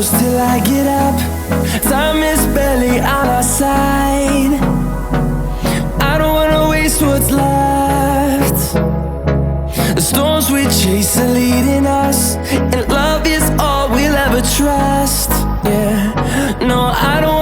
close till I get up. Time is barely on our side. I don't wanna waste what's left. The storms we chase are leading us, and love is all we'll ever trust. Yeah, no, I don't